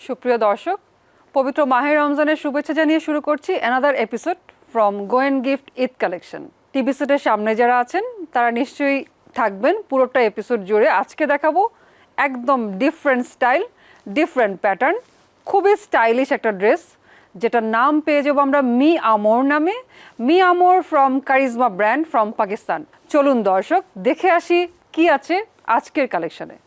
সুপ্রিয় দর্শক, পবিত্র মাহে রমজানের শুভেচ্ছা জানিয়ে শুরু করছি another episode from go and gift Eid collection. TV সেটের সামনে যারা আছেন তারা নিশ্চয়ই থাকবেন পুরোটা এপিসোড জুড়ে। আজকে দেখাবো একদম ডিফারেন্ট স্টাইল, ডিফারেন্ট প্যাটার্ন, খুবই স্টাইলিশ একটা ড্রেস, যেটার নাম পেয়ে যাবো আমরা মি আমোর নামে। Mi Amor from charisma brand from Pakistan. চলুন দর্শক দেখে আসি কি আছে আজকের কালেকশনে।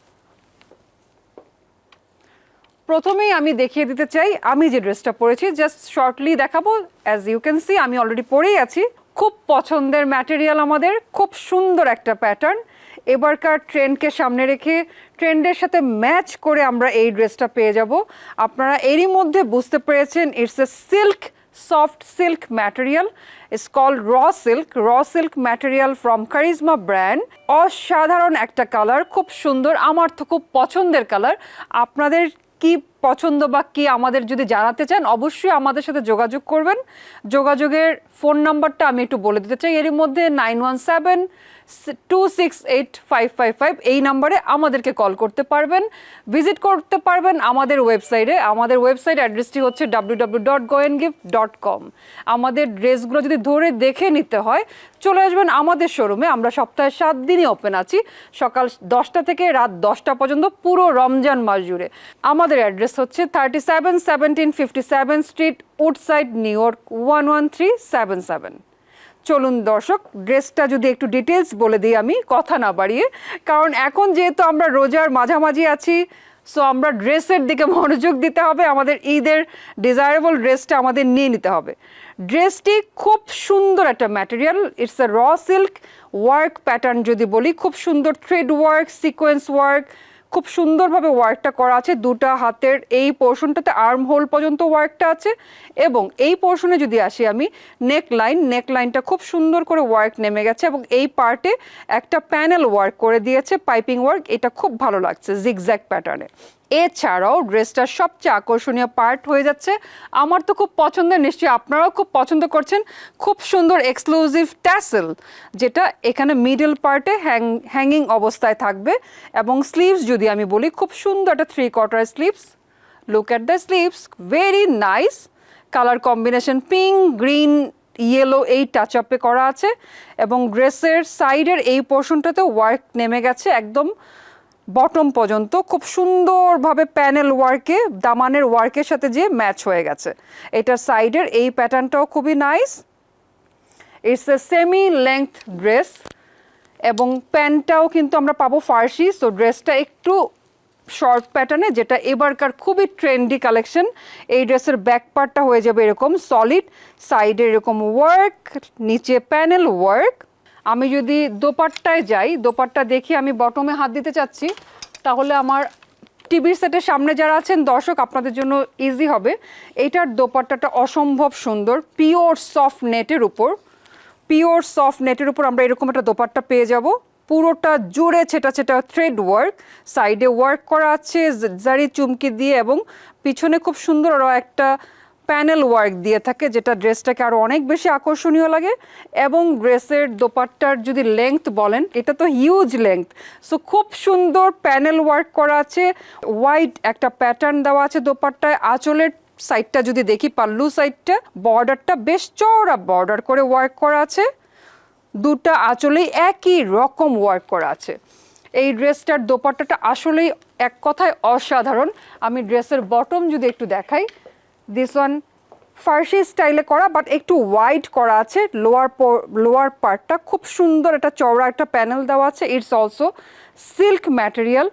প্রথমেই আমি দেখিয়ে দিতে চাই আমি যে ড্রেসটা পরেছি, জাস্ট শর্টলি দেখাবো। অ্যাজ ইউ ক্যান সি আমি অলরেডি পরেই আছি। খুব পছন্দের ম্যাটেরিয়াল আমাদের, খুব সুন্দর একটা প্যাটার্ন। এবারকার ট্রেন্ডকে সামনে রেখে ট্রেন্ডের সাথে ম্যাচ করে আমরা এই ড্রেসটা পেয়ে যাব। আপনারা এরই মধ্যে বুঝতে পেরেছেন it's a silk, soft silk material. It's called raw silk material from charisma brand. অসাধারণ একটা কালার, খুব সুন্দর, আমার তো খুব পছন্দের কালার। আপনাদের কি পছন্দ বা কি আমাদের যদি জানাতে চান অবশ্যই আমাদের সাথে যোগাযোগ করবেন। যোগাযোগের ফোন নাম্বারটা আমি একটু বলে দিতে চাই, এরই মধ্যে 9172685555 এই নাম্বারে আমাদেরকে কল করতে পারবেন, ভিজিট করতে পারবেন আমাদের ওয়েবসাইটে। আমাদের ওয়েবসাইট অ্যাড্রেসটি হচ্ছে www.goandgift.com। আমাদের ড্রেসগুলো যদি ধরে দেখে নিতে হয় চলে আসবেন আমাদের শোরুমে। আমরা সপ্তাহে 7 দিনই ওপেন আছি, সকাল 10টা থেকে রাত 10টা পর্যন্ত পুরো রমজান মাস জুড়ে। আমাদের অ্যাড্রেস হচ্ছে 371757 স্ট্রিট, উডসাইড, নিউ ইয়র্ক 11377। চলুন দর্শক ড্রেসটা যদি একটু ডিটেলস বলে দিই আমি, কথা না বাড়িয়ে, কারণ এখন যেহেতু আমরা রোজার মাঝামাঝি আছি, সো আমরা ড্রেসের দিকে মনোযোগ দিতে হবে। আমাদের ঈদের ডিজায়ারেবল ড্রেসটা আমাদের নিয়ে নিতে হবে। ড্রেসটি খুব সুন্দর একটা material, it's a raw silk work pattern. যদি বলি খুব সুন্দর থ্রেড ওয়ার্ক, সিকোয়েন্স ওয়ার্ক, খুব সুন্দরভাবে ওয়ার্কটা করা আছে। দুটা হাতের এই পোর্শনটাতে আর্ম হোল পর্যন্ত ওয়ার্কটা আছে, এবং এই পোর্শনে যদি আসি আমি নেকলাইনটা খুব সুন্দর করে ওয়ার্ক নেমে গেছে, এবং এই পার্টে একটা প্যানেল ওয়ার্ক করে দিয়েছে, পাইপিং ওয়ার্ক। এটা খুব ভালো লাগছে জিগজ্যাগ প্যাটার্নে। এছাড়াও ড্রেসটার সবচেয়ে আকর্ষণীয় পার্ট হয়ে যাচ্ছে, আমার তো খুব পছন্দের, নিশ্চয়ই আপনারাও খুব পছন্দ করছেন, খুব সুন্দর এক্সক্লুসিভ ট্যাসেল, যেটা এখানে মিডল পার্টে হ্যাঙ্গিং অবস্থায় থাকবে। এবং স্লিভস যদি আমি বলি, খুব সুন্দর একটা 3/4 sleeves. Look at the sleeves, very nice colour combination, pink, green, yellow এই টাচ আপে করা আছে। এবং ড্রেসের সাইডের এই পোর্শনটাতে ওয়ার্ক নেমে গেছে একদম বটম পর্যন্ত, খুব সুন্দরভাবে প্যানেল ওয়ার্কে, দামানের ওয়ার্কের সাথে যে ম্যাচ হয়ে গেছে। এটার সাইডের এই প্যাটার্নটাও খুবই nice. It's a semi length dress, এবং প্যান্টটাও কিন্তু আমরা পাবো ফার্সি। সো ড্রেসটা একটু শর্ট প্যাটার্নে, যেটা এবারকার খুবই ট্রেন্ডি কালেকশন। এই ড্রেসের ব্যাক পার্টটা হয়ে যাবে এরকম সলিড, সাইডে এরকম ওয়ার্ক, নিচে প্যানেল ওয়ার্ক। আমি যদি দোপাট্টায় যাই, দোপাট্টা দেখি, আমি বটমে হাত দিতে চাচ্ছি, তাহলে আমার টিভির সেটের সামনে যারা আছেন দর্শক আপনাদের জন্য ইজি হবে। এইটার দোপাট্টাটা অসম্ভব সুন্দর, পিওর সফট নেটের উপর আমরা এরকম একটা দোপাট্টা পেয়ে যাব। পুরোটা জুড়ে ছেটা থ্রেড ওয়ার্ক, সাইডে ওয়ার্ক করা আছে জারি চুমকি দিয়ে, এবং পিছনে খুব সুন্দর আরও একটা প্যানেল ওয়ার্ক দিয়ে থাকে, যেটা ড্রেসটাকে আরও অনেক বেশি আকর্ষণীয় লাগে। এবং ড্রেসের দোপাট্টার যদি লেংথ বলেন, এটা তো হিউজ লেংথ, সো খুব সুন্দর প্যানেল ওয়ার্ক করা আছে, হোয়াইট একটা প্যাটার্ন দেওয়া আছে দোপাট্টায়। আঁচলের সাইডটা যদি দেখি, পাল্লু সাইডটা, বর্ডারটা বেশ চওড়া বর্ডার করে ওয়ার্ক করা আছে, দুটা আঁচলেই একই রকম ওয়ার্ক করা আছে। এই ড্রেসটার দোপাট্টাটা আসলেই এক কথায় অসাধারণ। আমি ড্রেসের বটম যদি একটু দেখাই, দিস ওয়ান ফার্সি স্টাইলে করা, বাট একটু ওয়াইড করা আছে। লোয়ার পার্টটা খুব সুন্দর একটা চওড়া একটা প্যানেল দেওয়া আছে। It's also silk material.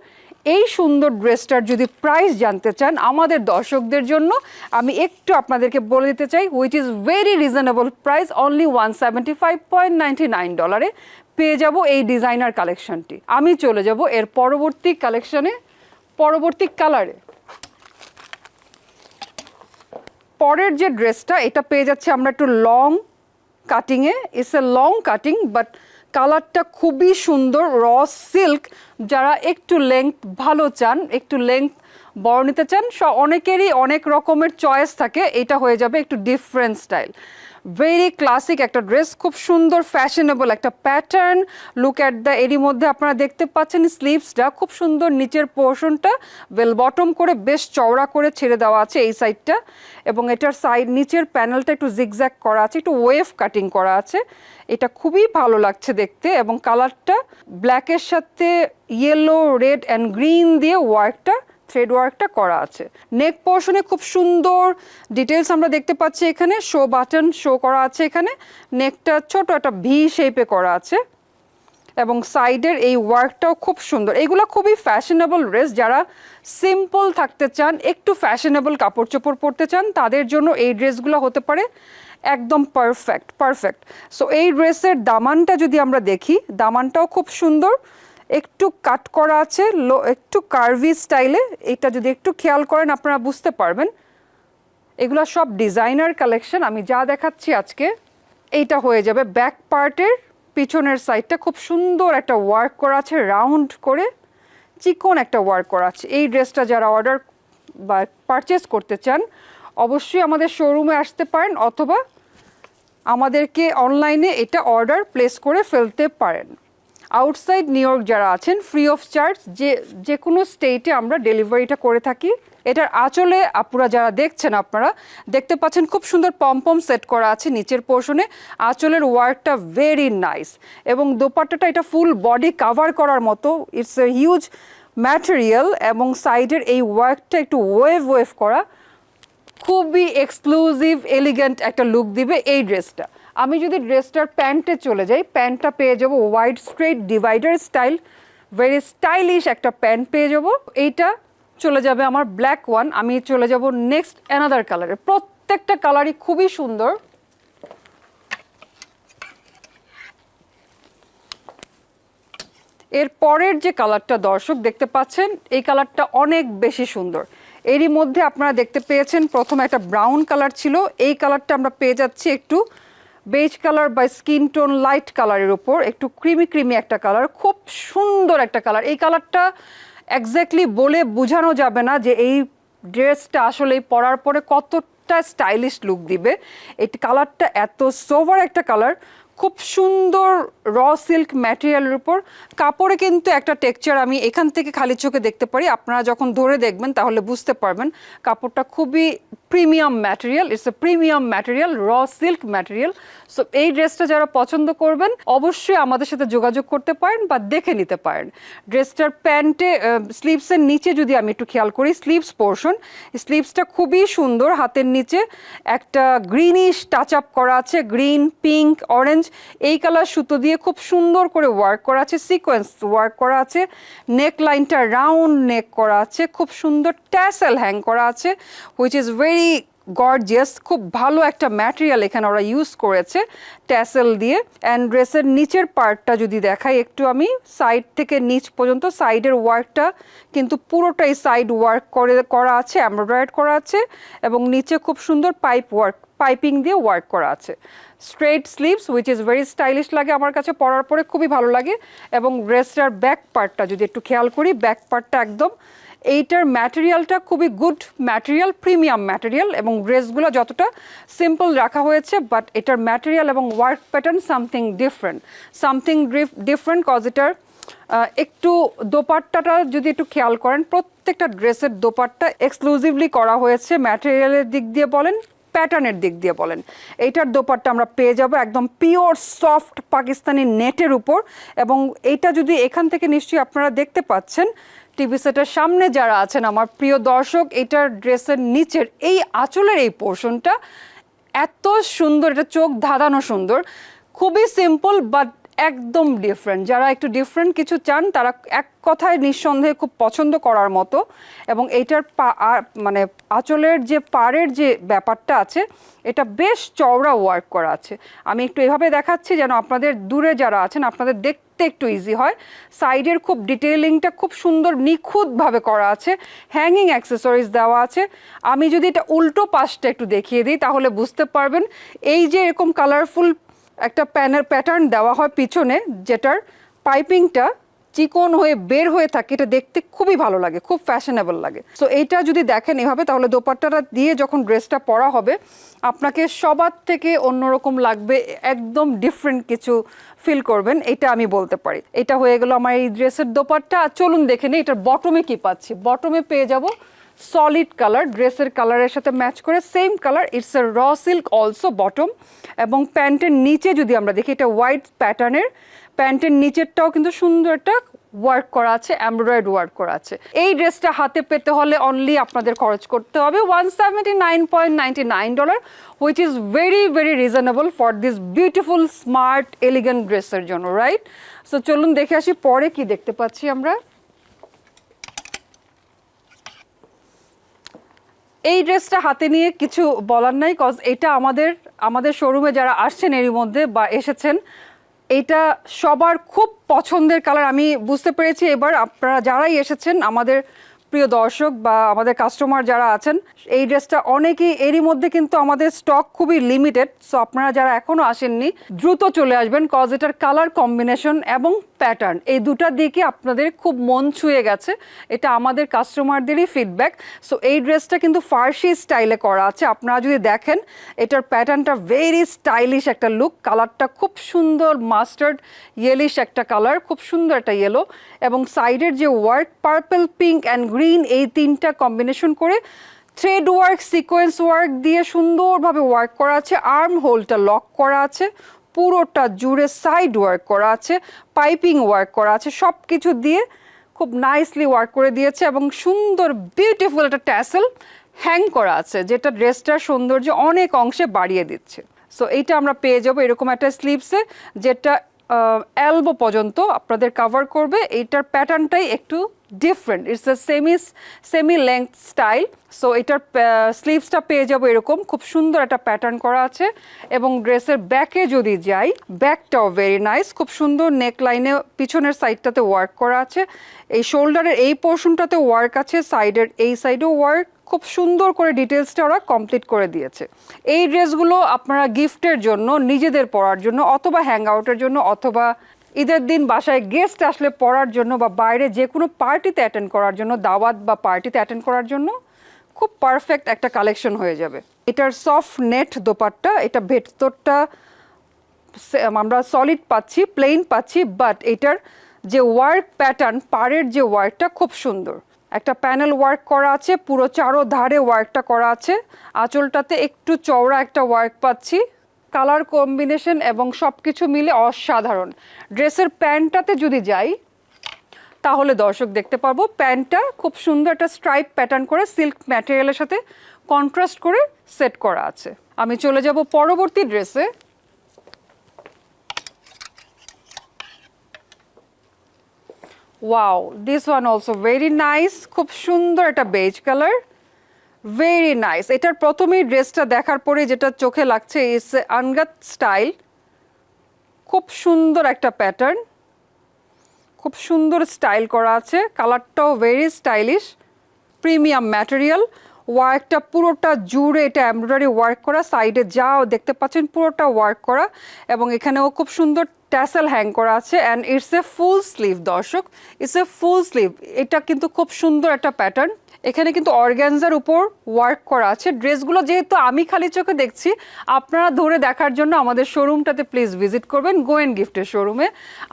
এই সুন্দর ড্রেসটার যদি প্রাইস জানতে চান আমাদের দর্শকদের জন্য, আমি একটু আপনাদেরকে বলে দিতে চাই, which is very reasonable price, only $175.99 পেয়ে যাব এই ডিজাইনার কালেকশনটি। আমি চলে যাব এর পরবর্তী কালেকশনে, পরবর্তী কালারে। পরের যে ড্রেসটা, এটা পেয়ে যাচ্ছে আমরা একটু লং কাটিংয়ে। It's a long cutting, but কালারটা খুবই সুন্দর, র সিল্ক। যারা একটু লেংথ ভালো চান, একটু লেংথ বড় নিতে চান, অনেকেরই অনেক রকমের চয়েস থাকে, এটা হয়ে যাবে একটু ডিফারেন্ট স্টাইল। ভেরি ক্লাসিক একটা ড্রেস, খুব সুন্দর ফ্যাশনেবল একটা প্যাটার্ন। লুক অ্যাট দ্য, এরই মধ্যে আপনারা দেখতে পাচ্ছেন স্লিভসটা খুব সুন্দর, নিচের পোর্শনটা বেল বটম করে বেশ চওড়া করে ছেড়ে দেওয়া আছে এই সাইডটা, এবং এটার সাইড নিচের প্যানেলটা একটু জিগজ্যাগ করা আছে, একটু ওয়েভ কাটিং করা আছে। এটা খুবই ভালো লাগছে দেখতে, এবং কালারটা ব্ল্যাকের সাথে ইয়েলো, রেড অ্যান্ড গ্রিন দিয়ে ওয়ার্কটা, থ্রেড ওয়ার্কটা করা আছে। নেক পোর্শনে খুব সুন্দর ডিটেলস আমরা দেখতে পাচ্ছি, এখানে শো বাটন শো করা আছে, এখানে নেকটা ছোট একটা ভি শেপে করা আছে, এবং সাইডের এই ওয়ার্কটাও খুব সুন্দর। এইগুলো খুবই ফ্যাশনেবল ড্রেস, যারা সিম্পল থাকতে চান, একটু ফ্যাশনেবল কাপড় চোপড় পরতে চান, তাদের জন্য এই ড্রেসগুলো হতে পারে একদম পারফেক্ট। সো এই ড্রেসের দামানটা যদি আমরা দেখি, দামানটাও খুব সুন্দর, একটু কাট করা আছে, একটু কার্ভি স্টাইলে। এটা যদি একটু খেয়াল করেন আপনারা বুঝতে পারবেন এগুলো সব ডিজাইনার কালেকশন। আমি যা দেখাচ্ছি আজকে এইটা হয়ে যাবে ব্যাক পার্টের পিছনের সাইডটা, খুব সুন্দর একটা ওয়ার্ক করা আছে, রাউন্ড করে চিকন একটা ওয়ার্ক করা আছে। এই ড্রেসটা যারা অর্ডার বা পারচেস করতে চান অবশ্যই আমাদের শোরুমে আসতে পারেন, অথবা আমাদেরকে অনলাইনে এটা অর্ডার প্লেস করে ফেলতে পারেন। আউটসাইড নিউ ইয়র্ক যারা আছেন ফ্রি অফ চার্জ যে কোনো স্টেটে আমরা ডেলিভারিটা করে থাকি। এটার আঁচলে আপুরা যারা দেখছেন, আপনারা দেখতে পাচ্ছেন খুব সুন্দর পমপম সেট করা আছে নিচের পোর্শনে, আঁচলের ওয়ার্কটা ভেরি নাইস, এবং দোপাট্টাটা এটা ফুল বডি কাভার করার মতো, ইটস এ হিউজ ম্যাটেরিয়াল, এবং সাইডের এই ওয়ার্কটা একটু ওয়েভ করা, খুবই এক্সক্লুসিভ এলিগেন্ট একটা লুক দিবে এই ড্রেসটা। আমি যদি ড্রেসটার প্যান্টে চলে যাই, প্যান্টটা পেয়ে যাবো wide straight divider style, very stylish একটা প্যান্ট পেয়ে যাবো। এইটা চলে যাবে আমার ব্ল্যাক ওয়ান, আমি চলে যাব নেক্সট অ্যানাদার কালারে। প্রত্যেকটা কালারই খুবই সুন্দর। এর পরের যে কালারটা দর্শক দেখতে পাচ্ছেন, এই কালারটা অনেক বেশি সুন্দর। এরই মধ্যে আপনারা দেখতে পেয়েছেন প্রথমে একটা ব্রাউন কালার ছিল, এই কালারটা আমরা পেয়ে যাচ্ছি একটু বেজ কালার বা স্কিন টোন লাইট কালারের উপর, একটু ক্রিমি একটা কালার, খুব সুন্দর একটা কালার। এই কালারটা এক্স্যাক্টলি বলে বোঝানো যাবে না যে এই ড্রেসটা আসলে পরার পরে কতটা স্টাইলিশ লুক দিবে। এই কালারটা এত সোভার একটা কালার, খুব সুন্দর র সিল্ক ম্যাটেরিয়ালের উপর। কাপড়ে কিন্তু একটা টেক্সচার আমি এখান থেকে খালি চোখে দেখতে পারি, আপনারা যখন ধরে দেখবেন তাহলে বুঝতে পারবেন কাপড়টা খুবই premium material, it's a premium material, র সিল্ক ম্যাটেরিয়াল। সো এই ড্রেসটা যারা পছন্দ করবেন অবশ্যই আমাদের সাথে যোগাযোগ করতে পারেন বা দেখে নিতে পারেন। ড্রেসটার প্যান্টে স্লিভসের নিচে যদি আমি একটু খেয়াল করি, স্লিভস পোর্শন, স্লিভসটা খুবই সুন্দর, হাতের নিচে একটা গ্রিনিশ টাচ আপ করা আছে, গ্রিন, পিঙ্ক, অরেঞ্জ এই কালার সুতো দিয়ে খুব সুন্দর করে ওয়ার্ক করা আছে, সিকোয়েন্স ওয়ার্ক করা আছে, নেক লাইনটা রাউন্ড নেক করা আছে, খুব সুন্দর ট্যাসেল হ্যাং করা আছে, হুইচ ইজ ভেরি গর্জিয়াস। খুব ভালো একটা ম্যাটেরিয়াল এখানে ওরা ইউজ করেছে ট্যাসেল দিয়ে। অ্যান্ড ড্রেসের নিচের পার্টটা যদি দেখাই একটু আমি, সাইড থেকে নিচ পর্যন্ত সাইডের ওয়ার্কটা কিন্তু পুরোটাই সাইড ওয়ার্ক করা আছে, এমব্রয়ডারি করা আছে, এবং নিচে খুব সুন্দর পাইপিং দিয়ে ওয়ার্ক করা আছে। Straight sleeves which is very stylish লাগে আমার কাছে, পরার পরে খুবই ভালো লাগে। এবং ড্রেসটার ব্যাক পার্টটা যদি একটু খেয়াল করি, ব্যাক পার্টটা একদম এইটার ম্যাটেরিয়ালটা খুবই গুড ম্যাটেরিয়াল, প্রিমিয়াম ম্যাটেরিয়াল, এবং ড্রেসগুলো যতটা সিম্পল রাখা হয়েছে বাট এটার ম্যাটেরিয়াল এবং work pattern something different cause এটার একটু দোপাট্টাটা যদি একটু খেয়াল করেন, প্রত্যেকটা ড্রেসের দোপাট্টা এক্সক্লুসিভলি করা হয়েছে, ম্যাটেরিয়ালের দিক দিয়ে বলেন, প্যাটার্নের দিক দিয়ে বলেন। এইটার দোপাট্টা আমরা পেয়ে যাব একদম পিওর সফট পাকিস্তানি নেটের উপর, এবং এইটা যদি এখান থেকে নিশ্চয়ই আপনারা দেখতে পাচ্ছেন টিভি সেটের সামনে যারা আছেন আমার প্রিয় দর্শক, এটার ড্রেসের নিচের এই আঁচলের এই পোর্শনটা এত সুন্দর, এটা চোখ ধাঁধানো সুন্দর, খুবই সিম্পল বাট একদম ডিফারেন্ট। যারা একটু ডিফারেন্ট কিছু চান তারা এক কথায় নিঃসন্দেহে খুব পছন্দ করার মতো। এবং এইটার মানে আঁচলের যে পাড়ের যে ব্যাপারটা আছে এটা বেশ চওড়া ওয়ার্ক করা আছে। আমি একটু এভাবে দেখাচ্ছি যেন আপনাদের দূরে যারা আছেন আপনাদের দেখতে একটু ইজি হয়। সাইডের খুব ডিটেইলিংটা খুব সুন্দর নিখুঁতভাবে করা আছে, হ্যাঙ্গিং অ্যাক্সেসরিজ দেওয়া আছে। আমি যদি এটা উল্টো পাশটা একটু দেখিয়ে দিই তাহলে বুঝতে পারবেন, এই যে এরকম কালারফুল একটা প্যাটার্ন দেওয়া হয় পিছনে, যেটার পাইপিংটা চিকন হয়ে বের হয়ে থাকে, এটা দেখতে খুবই ভালো লাগে, খুব ফ্যাশনেবল লাগে। সো এইটা যদি দেখেন এভাবে, তাহলে দোপাট্টাটা দিয়ে যখন ড্রেসটা পরা হবে আপনাকে সবার থেকে অন্যরকম লাগবে, একদম ডিফারেন্ট কিছু ফিল করবেন, এটা আমি বলতে পারি। এটা হয়ে গেল আমার এই ড্রেসের দোপাট্টা। চলুন দেখে নিই এটার বটমে কি পাচ্ছি। বটমে পেয়ে যাব সলিড কালার, ড্রেসের কালারের সাথে ম্যাচ করে same colour, it's a raw silk also bottom. এবং প্যান্টের নিচে যদি আমরা দেখি, এটা হোয়াইট প্যাটার্নের, প্যান্টের নিচেরটাও কিন্তু সুন্দর একটা ওয়ার্ক করা আছে, এমব্রয়েড ওয়ার্ক করা আছে। এই ড্রেসটা হাতে পেতে হলে অনলি আপনাদের খরচ করতে হবে $179.99, which is very very reasonable for this beautiful smart elegant ড্রেসের জন্য, রাইট? সো চলুন দেখে আসি পরে কি দেখতে পাচ্ছি আমরা। এই ড্রেসটা হাতে নিয়ে কিছু বলার নাই, কজ এটা আমাদের শোরুমে যারা আসছেন এরই মধ্যে বা এসেছেন, এটা সবার খুব পছন্দের কালার। আমি বুঝতে পেরেছি এবার আপনারা যারাই এসেছেন, আমাদের প্রিয় দর্শক বা আমাদের কাস্টমার যারা আছেন, এই ড্রেসটা অনেকেই, এরই মধ্যে কিন্তু আমাদের স্টক খুবই লিমিটেড। সো আপনারা যারা এখনও আসেননি দ্রুত চলে আসবেন, কজ এটার কালার কম্বিনেশন এবং প্যাটার্ন এই দুটার দিকে আপনাদের খুব মন ছুঁয়ে গেছে, এটা আমাদের কাস্টমারদেরই ফিডব্যাক। সো এই ড্রেসটা কিন্তু ফার্সি স্টাইলে করা আছে। আপনারা যদি দেখেন এটার প্যাটার্নটা ভেরি স্টাইলিশ একটা লুক, কালারটা খুব সুন্দর মাস্টার্ড ইয়েলিশ একটা কালার, খুব সুন্দর একটা ইয়েলো, এবং সাইডের যে work purple, pink and green, এই তিনটা কম্বিনেশন করে থ্রেড ওয়ার্ক, সিকোয়েন্স ওয়ার্ক দিয়ে সুন্দরভাবে ওয়ার্ক করা আছে। আর্ম হোলটা লক করা আছে, পুরোটা জুড়ে সাইড ওয়ার্ক করা আছে, পাইপিং ওয়ার্ক করা আছে, সব কিছু দিয়ে খুব নাইসলি ওয়ার্ক করে দিয়েছে। এবং সুন্দর বিউটিফুল একটা ট্যাসেল হ্যাং করা আছে, যেটা ড্রেসটার সৌন্দর্য অনেক অংশে বাড়িয়ে দিচ্ছে। সো এইটা আমরা পেয়ে যাবো এরকম একটা স্লিভসে, যেটা এলবো পর্যন্ত আপনাদের কভার করবে। এইটার প্যাটার্নটাই একটু different, it's a semi length style. So এটার স্লিভসটা পেয়ে যাবো এরকম, খুব সুন্দর একটা প্যাটার্ন করা আছে। এবং ড্রেসের ব্যাকে যদি যাই, ব্যাকটাও ভেরি নাইস, খুব সুন্দর নেক লাইনে পিছনের সাইডটাতে ওয়ার্ক করা আছে, এই শোল্ডারের এই পোর্শনটাতে ওয়ার্ক আছে, সাইডের এই সাইডেও ওয়ার্ক, খুব সুন্দর করে ডিটেলসটা ওরা কমপ্লিট করে দিয়েছে। এই ড্রেসগুলো আপনারা গিফটের জন্য, নিজেদের পরার জন্য, অথবা হ্যাং আউটের জন্য, অথবা ঈদের দিন বাসায় গেস্ট আসলে পরার জন্য, বা বাইরে যে কোনো পার্টিতে অ্যাটেন্ড করার জন্য, দাওয়াত বা পার্টিতে অ্যাটেন্ড করার জন্য খুব পারফেক্ট একটা কালেকশন হয়ে যাবে। এটার সফট নেট দোপাট্টা, এটা ভেতরটা আমরা সলিড পাচ্ছি, প্লেন পাচ্ছি, বাট এটার যে ওয়ার্ক প্যাটার্ন, পাড়ের যে ওয়ার্কটা খুব সুন্দর, একটা প্যানেল ওয়ার্ক করা আছে, পুরো চারো ধারে ওয়ার্কটা করা আছে। আঁচলটাতে একটু চওড়া একটা ওয়ার্ক পাচ্ছি, কালার কম্বিনেশন এবং সব কিছু মিলে অসাধারণ। ড্রেসের প্যান্টটাতে যদি যাই, তাহলে দর্শক দেখতে পারবো প্যান্টটা খুব সুন্দর একটা স্ট্রাইপ প্যাটার্ন করে সিল্ক ম্যাটেরিয়ালের সাথে কন্ট্রাস্ট করে সেট করা আছে। আমি চলে যাব পরবর্তী ড্রেসে। Wow, this one also very nice, খুব সুন্দর একটা বেজ কালার, ভেরি নাইস। এটার প্রথমেই ড্রেসটা দেখার পরে যেটা চোখে লাগছে, ইটস আনগাত স্টাইল, খুব সুন্দর একটা প্যাটার্ন, খুব সুন্দর স্টাইল করা আছে, কালারটাও ভেরি স্টাইলিশ, প্রিমিয়াম ম্যাটেরিয়াল, ওয়ার্কটা পুরোটা জুড়ে এটা এমব্রয়ডারি ওয়ার্ক করা, সাইডে যাও দেখতে পাচ্ছেন পুরোটা ওয়ার্ক করা, এবং এখানেও খুব সুন্দর ট্যাসেল হ্যাং করা আছে। And it's a full sleeve দর্শক, ইটস এ ফুল স্লিভ। এটা কিন্তু খুব সুন্দর একটা প্যাটার্ন, এখানে কিন্তু অর্গ্যানজার উপর ওয়ার্ক করা আছে। ড্রেসগুলো যেহেতু আমি খালি চোখে দেখছি, আপনারা ধরে দেখার জন্য আমাদের শোরুমটাতে প্লিজ ভিজিট করবেন, গো অ্যান্ড গিফটের শোরুমে।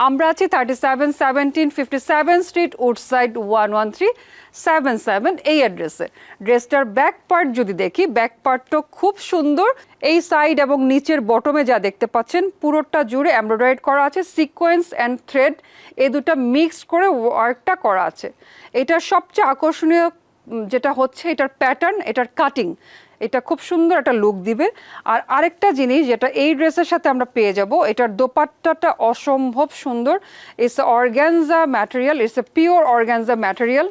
আমরা আছি 3717 স্ট্রিট, উডসাইড 11377 এই অ্যাড্রেসে। ড্রেসটার ব্যাক পার্ট যদি দেখি, ব্যাক পার্টটা খুব সুন্দর, এই সাইড এবং নিচের বটমে যা দেখতে পাচ্ছেন পুরোটা জুড়ে এমব্রয়ডারি করা আছে, সিকোয়েন্স অ্যান্ড থ্রেড এই দুটা মিক্স করে ওয়ার্কটা করা আছে। এটার সবচেয়ে আকর্ষণীয় যেটা হচ্ছে এটার প্যাটার্ন, এটার কাটিং, এটা খুব সুন্দর একটা লুক দিবে। আর আরেকটা জিনিস যেটা এই ড্রেসের সাথে আমরা পেয়ে যাব, এটার দোপাট্টাটা অসম্ভব সুন্দর, it's a organza material, it's a pure organza material,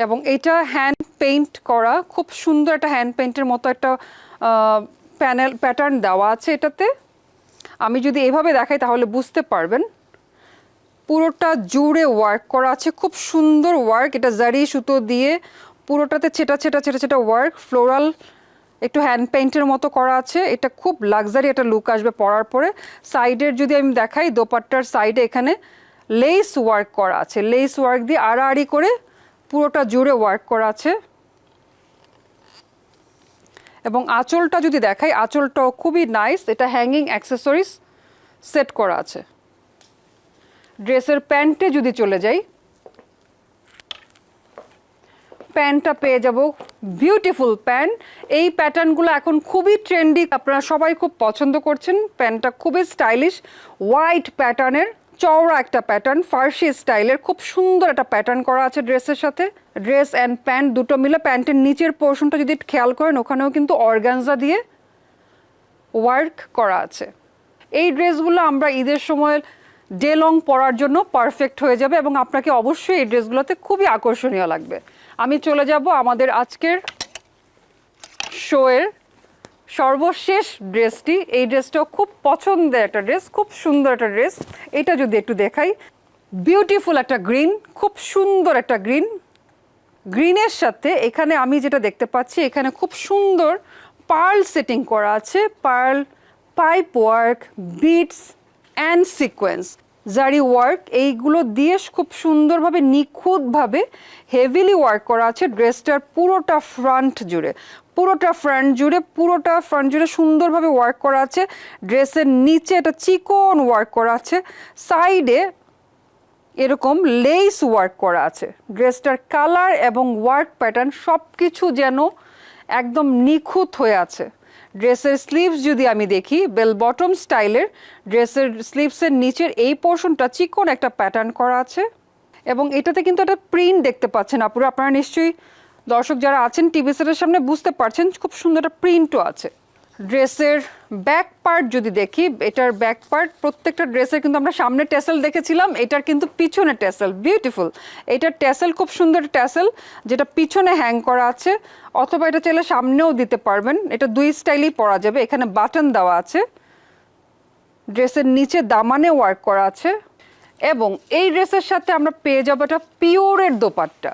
এবং এটা হ্যান্ড পেইন্ট করা, খুব সুন্দর একটা হ্যান্ড পেইন্টের মতো একটা প্যাটার্ন দেওয়া আছে এটাতে। আমি যদি এভাবে দেখাই তাহলে বুঝতে পারবেন, পুরোটা জুড়ে ওয়ার্ক করা আছে, খুব সুন্দর ওয়ার্ক, এটা জারি সুতো দিয়ে পুরোটাতে ছেটা ছেটা ছেটা ছেটা ওয়ার্ক, ফ্লোরাল একটু হ্যান্ড পেইন্টের মতো করা আছে। এটা খুব লাক্সারি একটা লুক আসবে পরার পরে। সাইডের যদি আমি দেখাই, দোপাট্টার সাইডে এখানে লেস ওয়ার্ক করা আছে, লেস ওয়ার্ক দিয়ে আড়াআড়ি করে পুরোটা জুড়ে ওয়ার্ক করা আছে। এবং আঁচলটা যদি দেখাই, আঁচলটাও খুবই নাইস, এটা হ্যাঙ্গিং অ্যাক্সেসরিজ সেট করা আছে। ড্রেসের প্যান্টে যদি চলে যাই, প্যান্টটা পেয়ে যাব বিউটিফুল প্যান্ট। এই প্যাটার্নগুলো এখন খুবই ট্রেন্ডি, আপনারা সবাই খুব পছন্দ করছেন। প্যান্টটা খুবই স্টাইলিশ, হোয়াইট প্যাটার্নের, চওড়া একটা প্যাটার্ন, ফার্সি স্টাইলের, খুব সুন্দর একটা প্যাটার্ন করা আছে ড্রেসের সাথে। ড্রেস অ্যান্ড প্যান্ট দুটো মিলে, প্যান্টের নিচের পোর্শনটা যদি খেয়াল করেন ওখানেও কিন্তু অর্গানজা দিয়ে ওয়ার্ক করা আছে। এই ড্রেসগুলো আমরা ঈদের সময় ডে লং পরার জন্য পারফেক্ট হয়ে যাবে এবং আপনাকে অবশ্যই এই ড্রেসগুলোতে খুবই আকর্ষণীয় লাগবে। আমি চলে যাব আমাদের আজকের শোয়ের সর্বশেষ ড্রেসটি। এই ড্রেসটাও খুব পছন্দের একটা ড্রেস, খুব সুন্দর একটা ড্রেস। এটা যদি একটু দেখাই, বিউটিফুল একটা গ্রিন, খুব সুন্দর একটা গ্রিন। গ্রিনের সাথে এখানে আমি যেটা দেখতে পাচ্ছি, এখানে খুব সুন্দর পার্ল সেটিং করা আছে, pearl, pipe work, beads and sequence, zari work, এইগুলো দিয়ে খুব সুন্দরভাবে নিখুঁতভাবে হেভিলি ওয়ার্ক করা আছে ড্রেসটার পুরোটা ফ্রন্ট জুড়ে। পুরোটা ফ্রন্ট জুড়ে সুন্দরভাবে ওয়ার্ক করা আছে। ড্রেসের নিচে এটা চিকন ওয়ার্ক করা আছে, সাইডে এরকম লেস ওয়ার্ক করা আছে। ড্রেসটার কালার এবং ওয়ার্ক প্যাটার্ন সব কিছু যেন একদম নিখুঁত হয়ে আছে। ড্রেসের স্লিভস যদি আমি দেখি, বেল বটম স্টাইলের, ড্রেসের স্লিভসের নিচের এই পোর্শনটা চিকন একটা প্যাটার্ন করা আছে এবং এটাতে কিন্তু একটা প্রিন্ট দেখতে পাচ্ছেন আপনারা নিশ্চয়ই, দর্শক যারা আছেন টিভি সেটের সামনে বুঝতে পারছেন, খুব সুন্দর একটা প্রিন্টও আছে। ড্রেসের ব্যাক পার্ট যদি দেখি, এটার ব্যাক পার্ট প্রত্যেকটা ড্রেসের কিন্তু আমরা সামনে ট্যাসেল দেখেছিলাম, এটার কিন্তু পিছনে ট্যাসেল, বিউটিফুল। এটার ট্যাসেল খুব সুন্দর ট্যাসেল, যেটা পিছনে হ্যাং করা আছে, অথবা এটা চাইলে সামনেও দিতে পারবেন। এটা দুই স্টাইলেই পরা যাবে। এখানে বাটন দেওয়া আছে, ড্রেসের নিচে দামানে ওয়ার্ক করা আছে এবং এই ড্রেসের সাথে আমরা পেয়ে যাবো একটা পিওরের দোপাট্টা।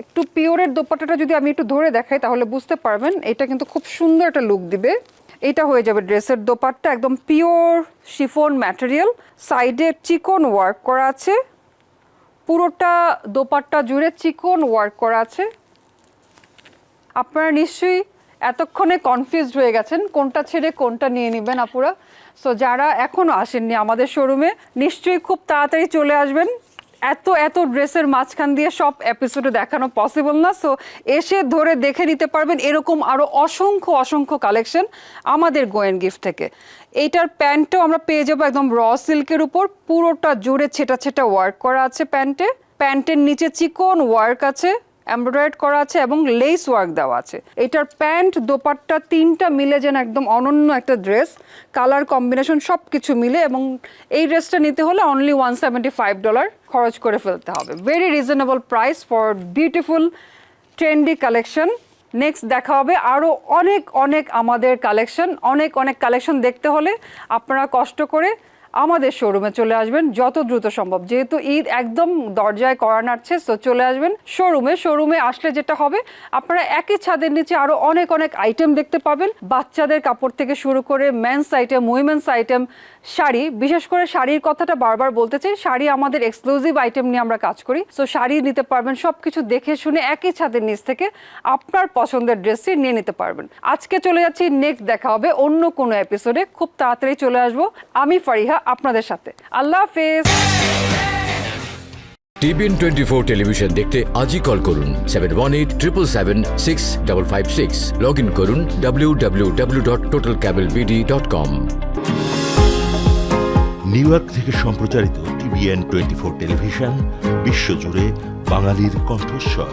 একটু পিওরের দোপাট্টাটা যদি আমি একটু ধরে দেখাই তাহলে বুঝতে পারবেন, এটা কিন্তু খুব সুন্দর একটা লুক দিবে। এটা হয়ে যাবে ড্রেসের দোপাট্টা, একদম পিওর শিফন ম্যাটেরিয়াল, সাইডে চিকন ওয়ার্ক করা আছে, পুরোটা দোপাট্টা জুড়ে চিকন ওয়ার্ক করা আছে। আপনারা নিশ্চয়ই এতক্ষণে কনফিউজড হয়ে গেছেন কোনটা ছেড়ে কোনটা নিয়ে নেবেন আপুরা। সো যারা এখনও আসেননি আমাদের শোরুমে, নিশ্চয়ই খুব তাড়াতাড়ি চলে আসবেন। এত ড্রেসের মাঝখান দিয়ে সব এপিসোডে দেখানো পসিবল না, সো এসে ধরে দেখে নিতে পারবেন এরকম আরও অসংখ্য কালেকশন আমাদের গোয়েন গিফট থেকে। এইটার প্যান্টটাও আমরা পেয়ে যাবো একদম র সিল্কের উপর, পুরোটা জুড়ে ছেটা ওয়ার্ক করা আছে প্যান্টে। প্যান্টের নিচে চিকন ওয়ার্ক আছে, এমব্রয়ডারি করা আছে এবং লেস ওয়ার্ক দেওয়া আছে। এটার প্যান্ট দোপাট্টা তিনটা মিলে যেন একদম অনন্য একটা ড্রেস, কালার কম্বিনেশন সব কিছু মিলে। এবং এই ড্রেসটা নিতে হলে অনলি $175 খরচ করে ফেলতে হবে। Very reasonable price for beautiful trendy collection. Next দেখা হবে আরও অনেক আমাদের কালেকশন। অনেক কালেকশন দেখতে হলে আপনারা কষ্ট করে আমাদের শোরুমে চলে আসবেন যত দ্রুত সম্ভব, যেহেতু ঈদ একদম দরজায় কড়া নাড়ছে। সো চলে আসবেন শোরুমে আসলে যেটা হবে, আপনারা একই ছাদের নিচে আরও অনেক আইটেম দেখতে পাবেন। বাচ্চাদের কাপড় থেকে শুরু করে men's item, women's item, sari, বিশেষ করে শাড়ির কথাটা বারবার বলতে চাই, শাড়ি আমাদের এক্সক্লুসিভ আইটেম নিয়ে আমরা কাজ করি। সো শাড়ি নিতে পারবেন, সব কিছু দেখে শুনে একই ছাদের নিচ থেকে আপনার পছন্দের ড্রেসটি নিয়ে নিতে পারবেন। আজকে চলে যাচ্ছি, নেক্সট দেখা হবে অন্য কোনো এপিসোডে। খুব তাড়াতাড়ি চলে আসবো আমি ফারিহা আপনাদের সাথে। আল্লাহ হাফেজ। TBN 24 টেলিভিশন দেখতে আজই কল করুন 7187776556। লগ ইন করুন www.totalcablebd.com। নিউ ইয়র্ক থেকে সম্প্রচারিত TBN 24 টেলিভিশন বিশ্বজুড়ে বাঙালির কণ্ঠস্বর।